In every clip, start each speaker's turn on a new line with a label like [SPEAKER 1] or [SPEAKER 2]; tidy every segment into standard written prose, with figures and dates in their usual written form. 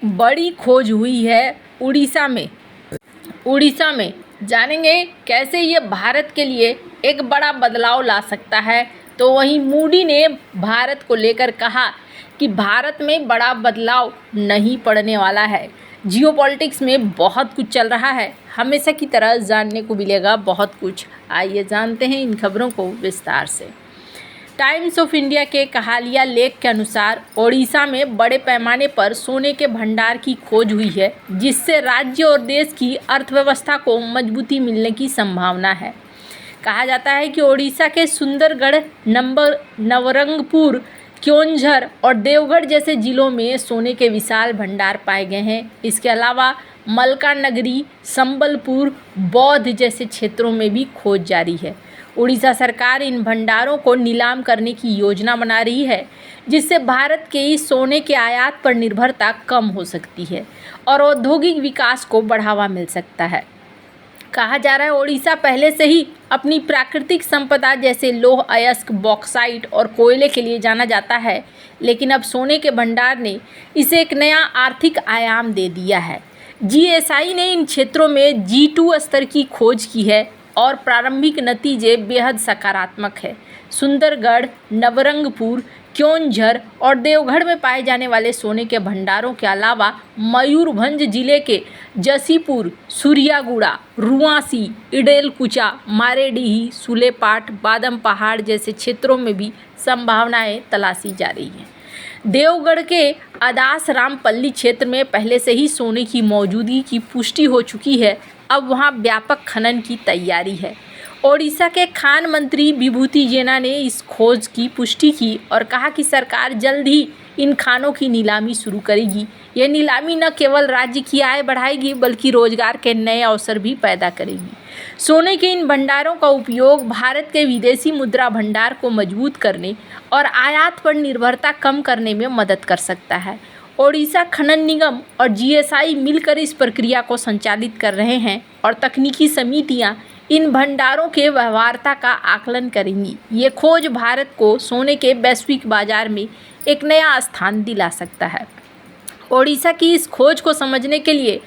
[SPEAKER 1] बड़ी खोज हुई है उड़ीसा में जानेंगे कैसे ये भारत के लिए एक बड़ा बदलाव ला सकता है। तो वहीं मूडी ने भारत को लेकर कहा कि भारत में बड़ा बदलाव नहीं पड़ने वाला है। जियोपॉलिटिक्स में बहुत कुछ चल रहा है, हमेशा की तरह जानने को मिलेगा बहुत कुछ। आइए जानते हैं इन खबरों को विस्तार से। टाइम्स ऑफ इंडिया के कहालिया लेख के अनुसार ओडिशा में बड़े पैमाने पर सोने के भंडार की खोज हुई है, जिससे राज्य और देश की अर्थव्यवस्था को मजबूती मिलने की संभावना है। कहा जाता है कि ओडिशा के सुंदरगढ़, नवरंगपुर, क्योंझर और देवगढ़ जैसे जिलों में सोने के विशाल भंडार पाए गए हैं। इसके अलावा मलकानगिरी, संबलपुर, बौद्ध जैसे क्षेत्रों में भी खोज जारी है। उड़ीसा सरकार इन भंडारों को नीलाम करने की योजना बना रही है, जिससे भारत के इस सोने के आयात पर निर्भरता कम हो सकती है और औद्योगिक विकास को बढ़ावा मिल सकता है। कहा जा रहा है ओडिशा पहले से ही अपनी प्राकृतिक संपदा जैसे लौह अयस्क, बॉक्साइट और कोयले के लिए जाना जाता है, लेकिन अब सोने के भंडार ने इसे एक नया आर्थिक आयाम दे दिया है। जीएसआई ने इन क्षेत्रों में G2 स्तर की खोज की है और प्रारंभिक नतीजे बेहद सकारात्मक है। सुंदरगढ़, नवरंगपुर, क्योंझर और देवगढ़ में पाए जाने वाले सोने के भंडारों के अलावा मयूरभंज जिले के जसीपुर, सूर्यागुड़ा, रुआसी, इडेलकुचा, मारेडीही, सुलेपाट, बादम पहाड़ जैसे क्षेत्रों में भी संभावनाएं तलाशी जा रही हैं। देवगढ़ के अदास रामपल्ली क्षेत्र में पहले से ही सोने की मौजूदगी की पुष्टि हो चुकी है। अब वहां व्यापक खनन की तैयारी है। ओडिशा के खान मंत्री विभूति जेना ने इस खोज की पुष्टि की और कहा कि सरकार जल्द ही इन खानों की नीलामी शुरू करेगी। यह नीलामी न केवल राज्य की आय बढ़ाएगी, बल्कि रोजगार के नए अवसर भी पैदा करेगी। सोने के इन भंडारों का उपयोग भारत के विदेशी मुद्रा भंडार को मजबूत करने और आयात पर निर्भरता कम करने में मदद कर सकता है। ओडिशा खनन निगम और जीएसआई मिलकर इस प्रक्रिया को संचालित कर रहे हैं और तकनीकी समितियां इन भंडारों के व्यवहार्यता का आकलन करेंगी। ये खोज भारत को सोने के वैश्विक बाजार में एक नया स्थान दिला सकता है। ओडिशा की इस खोज को समझने के लिए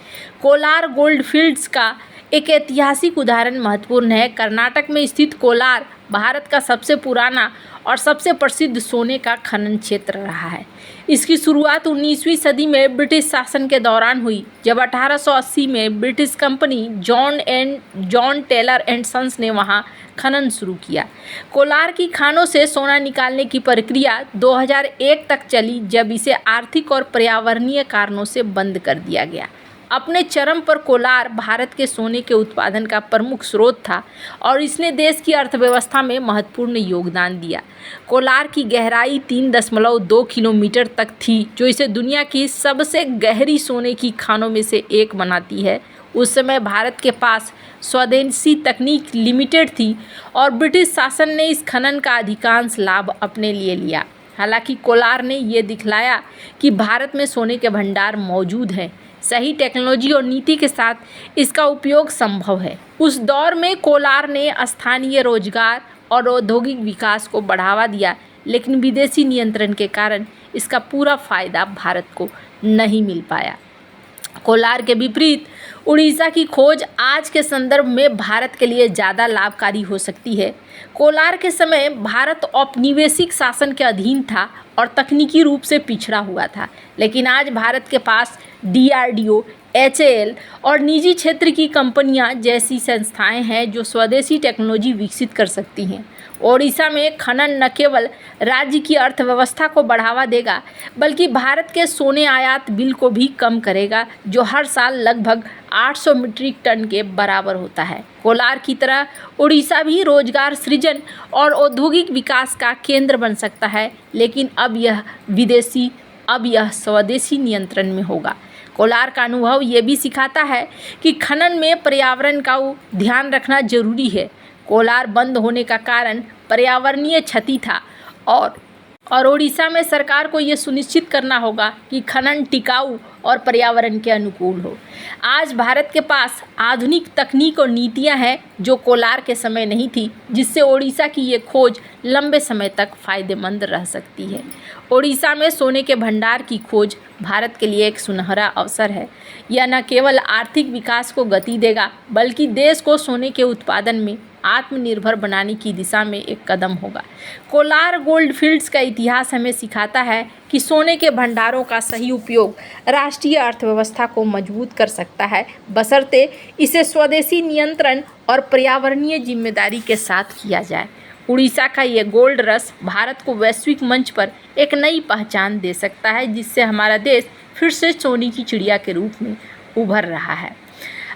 [SPEAKER 1] कोलार गोल्डफील्ड्स का एक ऐतिहासिक उदाहरण महत्वपूर्ण है। कर्नाटक में स्थित कोलार भारत का सबसे पुराना और सबसे प्रसिद्ध सोने का खनन क्षेत्र रहा है। इसकी शुरुआत 19वीं सदी में ब्रिटिश शासन के दौरान हुई, जब 1880 में British company John Taylor and Sons ने वहां खनन शुरू किया। कोलार की खानों से सोना निकालने की प्रक्रिया 2001 तक चली, जब इसे आर्थिक और पर्यावरणीय कारणों से बंद कर दिया गया। अपने चरम पर कोलार भारत के सोने के उत्पादन का प्रमुख स्रोत था और इसने देश की अर्थव्यवस्था में महत्वपूर्ण योगदान दिया। कोलार की गहराई 3.2 किलोमीटर तक थी, जो इसे दुनिया की सबसे गहरी सोने की खानों में से एक बनाती है। उस समय भारत के पास स्वदेशी तकनीक लिमिटेड थी और ब्रिटिश शासन ने इस खनन का अधिकांश लाभ अपने लिए लिया। हालांकि कोलार ने यह दिखलाया कि भारत में सोने के भंडार मौजूद हैं। सही टेक्नोलॉजी और नीति के साथ इसका उपयोग संभव है। उस दौर में कोलार ने स्थानीय रोजगार और औद्योगिक विकास को बढ़ावा दिया, लेकिन विदेशी नियंत्रण के कारण इसका पूरा फायदा भारत को नहीं मिल पाया। कोलार के विपरीत उड़ीसा की खोज आज के संदर्भ में भारत के लिए ज़्यादा लाभकारी हो सकती है। कोलार के समय भारत औपनिवेशिक शासन के अधीन था और तकनीकी रूप से पिछड़ा हुआ था, लेकिन आज भारत के पास DRDO, HAL और निजी क्षेत्र की कंपनियां जैसी संस्थाएं हैं जो स्वदेशी टेक्नोलॉजी विकसित कर सकती हैं। ओडिशा में खनन न केवल राज्य की अर्थव्यवस्था को बढ़ावा देगा, बल्कि भारत के सोने आयात बिल को भी कम करेगा, जो हर साल लगभग 800 मीट्रिक टन के बराबर होता है। कोलार की तरह ओडिशा भी रोजगार सृजन और औद्योगिक विकास का केंद्र बन सकता है, लेकिन अब यह स्वदेशी नियंत्रण में होगा। कोलार का अनुभव ये भी सिखाता है कि खनन में पर्यावरण का ध्यान रखना जरूरी है। कोलार बंद होने का कारण पर्यावरणीय क्षति था और ओडिशा में सरकार को ये सुनिश्चित करना होगा कि खनन टिकाऊ और पर्यावरण के अनुकूल हो। आज भारत के पास आधुनिक तकनीक और नीतियां हैं जो कोलार के समय नहीं थी, जिससे ओडिशा की ये खोज लंबे समय तक फायदेमंद रह सकती है। ओडिशा में सोने के भंडार की खोज भारत के लिए एक सुनहरा अवसर है। यह न केवल आर्थिक विकास को गति देगा बल्कि देश को सोने के उत्पादन में आत्मनिर्भर बनाने की दिशा में एक कदम होगा। कोलार गोल्ड फील्ड्स का इतिहास हमें सिखाता है कि सोने के भंडारों का सही उपयोग राष्ट्रीय अर्थव्यवस्था को मजबूत कर सकता है, बशर्ते इसे स्वदेशी नियंत्रण और पर्यावरणीय जिम्मेदारी के साथ किया जाए। उड़ीसा का ये गोल्ड रश भारत को वैश्विक मंच पर एक नई पहचान दे सकता है, जिससे हमारा देश फिर से सोने की चिड़िया के रूप में उभर रहा है।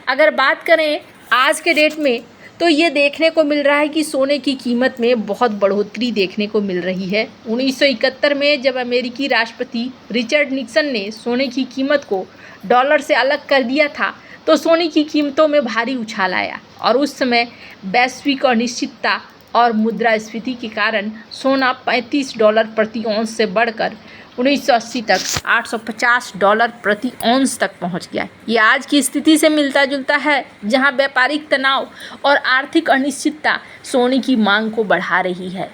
[SPEAKER 1] अगर बात करें आज के डेट में तो ये देखने को मिल रहा है कि सोने की कीमत में बहुत बढ़ोतरी देखने को मिल रही है। 1971 में जब अमेरिकी राष्ट्रपति रिचर्ड निक्सन ने सोने की कीमत को डॉलर से अलग कर दिया था तो सोने की कीमतों में भारी उछाल आया और उस समय वैश्विक अनिश्चितता और मुद्रास्फीति के कारण सोना $35 प्रति औंस से बढ़कर 1980 तक $850 प्रति औंस तक पहुंच गया। ये आज की स्थिति से मिलता जुलता है, जहां व्यापारिक तनाव और आर्थिक अनिश्चितता सोने की मांग को बढ़ा रही है।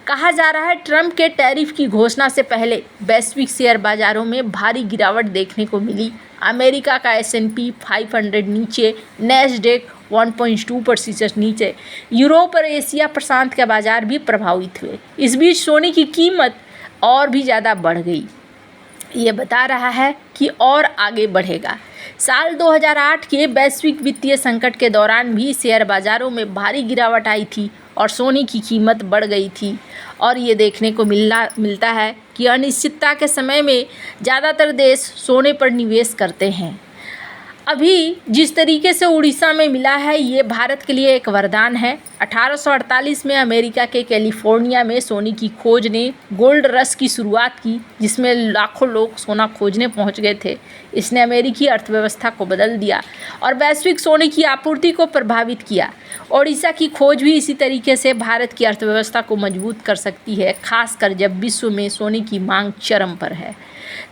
[SPEAKER 1] कहा जा रहा है ट्रंप के टैरिफ की घोषणा से पहले वैश्विक शेयर बाजारों में भारी गिरावट देखने को मिली। अमेरिका का S&P 500 नीचे, नैस्डैक 1.2% नीचे, यूरोप और एशिया प्रशांत के बाजार भी प्रभावित हुए। इस बीच सोने की कीमत और भी ज़्यादा बढ़ गई। ये बता रहा है कि और आगे बढ़ेगा। साल 2008 के वैश्विक वित्तीय संकट के दौरान भी शेयर बाजारों में भारी गिरावट आई थी और सोने की कीमत बढ़ गई थी और ये देखने को मिलता है कि अनिश्चितता के समय में ज़्यादातर देश सोने पर निवेश करते हैं। अभी जिस तरीके से उड़ीसा में मिला है ये भारत के लिए एक वरदान है। 1848 में अमेरिका के कैलिफोर्निया में सोने की खोज ने गोल्ड रश की शुरुआत की, जिसमें लाखों लोग सोना खोजने पहुंच गए थे। इसने अमेरिकी अर्थव्यवस्था को बदल दिया और वैश्विक सोने की आपूर्ति को प्रभावित किया। उड़ीसा की खोज भी इसी तरीके से भारत की अर्थव्यवस्था को मजबूत कर सकती है, खासकर जब विश्व में सोने की मांग चरम पर है।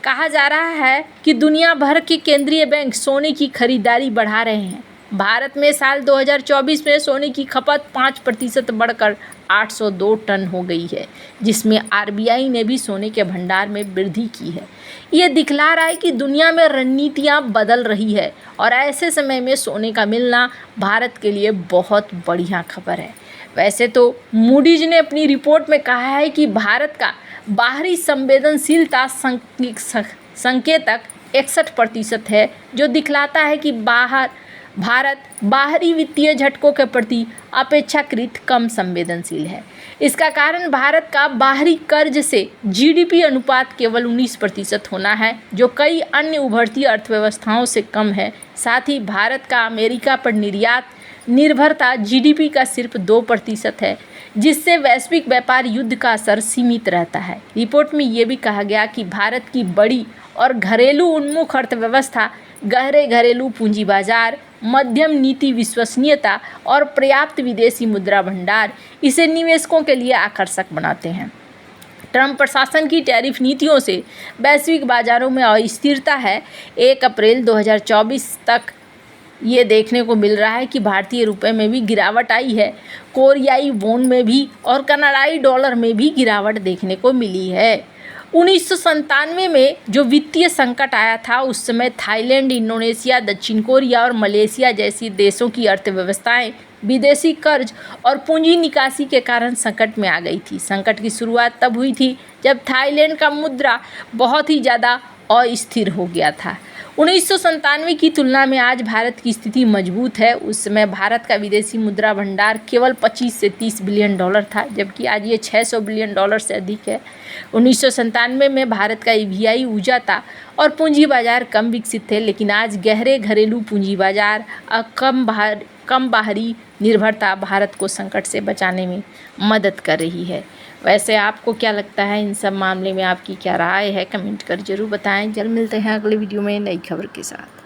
[SPEAKER 1] कहा जा रहा है कि दुनिया भर के केंद्रीय बैंक सोने की खरीदारी बढ़ा रहे हैं। भारत में साल 2024 में सोने की खपत 5% बढ़कर 802 टन हो गई है, जिसमें RBI ने भी सोने के भंडार में वृद्धि की है। ये दिखला रहा है कि दुनिया में रणनीतियाँ बदल रही है और ऐसे समय में सोने का मिलना भारत के लिए बहुत बढ़िया खबर है। वैसे तो मूडीज ने अपनी रिपोर्ट में कहा है कि भारत का बाहरी संवेदनशीलता संकेतक 61% है, जो दिखलाता है कि भारत बाहरी वित्तीय झटकों के प्रति अपेक्षाकृत कम संवेदनशील है। इसका कारण भारत का बाहरी कर्ज से GDP अनुपात केवल 19% होना है, जो कई अन्य उभरती अर्थव्यवस्थाओं से कम है। साथ ही भारत का अमेरिका पर निर्यात निर्भरता GDP का सिर्फ 2% है, जिससे वैश्विक व्यापार युद्ध का असर सीमित रहता है। रिपोर्ट में ये भी कहा गया कि भारत की बड़ी और घरेलू उन्मुख अर्थव्यवस्था, गहरे घरेलू पूंजी बाजार, मध्यम नीति विश्वसनीयता और पर्याप्त विदेशी मुद्रा भंडार इसे निवेशकों के लिए आकर्षक बनाते हैं। ट्रंप प्रशासन की टैरिफ नीतियों से वैश्विक बाजारों में अस्थिरता है। 1 अप्रैल 2024 तक ये देखने को मिल रहा है कि भारतीय रुपए में भी गिरावट आई है, कोरियाई वोन में भी और कनाडाई डॉलर में भी गिरावट देखने को मिली है। 1997 में जो वित्तीय संकट आया था, उस समय थाईलैंड, इंडोनेशिया, दक्षिण कोरिया और मलेशिया जैसी देशों की अर्थव्यवस्थाएं विदेशी कर्ज और पूंजी निकासी के कारण संकट में आ गई थी। संकट की शुरुआत तब हुई थी जब थाईलैंड का मुद्रा बहुत ही ज़्यादा अस्थिर हो गया था। 1997 की तुलना में आज भारत की स्थिति मजबूत है। उस समय भारत का विदेशी मुद्रा भंडार केवल 25 से 30 बिलियन डॉलर था, जबकि आज ये 600 बिलियन डॉलर से अधिक है। 1997 में भारत का EVI ऊंचा था और पूंजी बाजार कम विकसित थे, लेकिन आज गहरे घरेलू पूंजी बाजार और कम बाहरी निर्भरता भारत को संकट से बचाने में मदद कर रही है। वैसे आपको क्या लगता है, इन सब मामले में आपकी क्या राय है, कमेंट कर जरूर बताएं। जल्द मिलते हैं अगले वीडियो में नई खबर के साथ।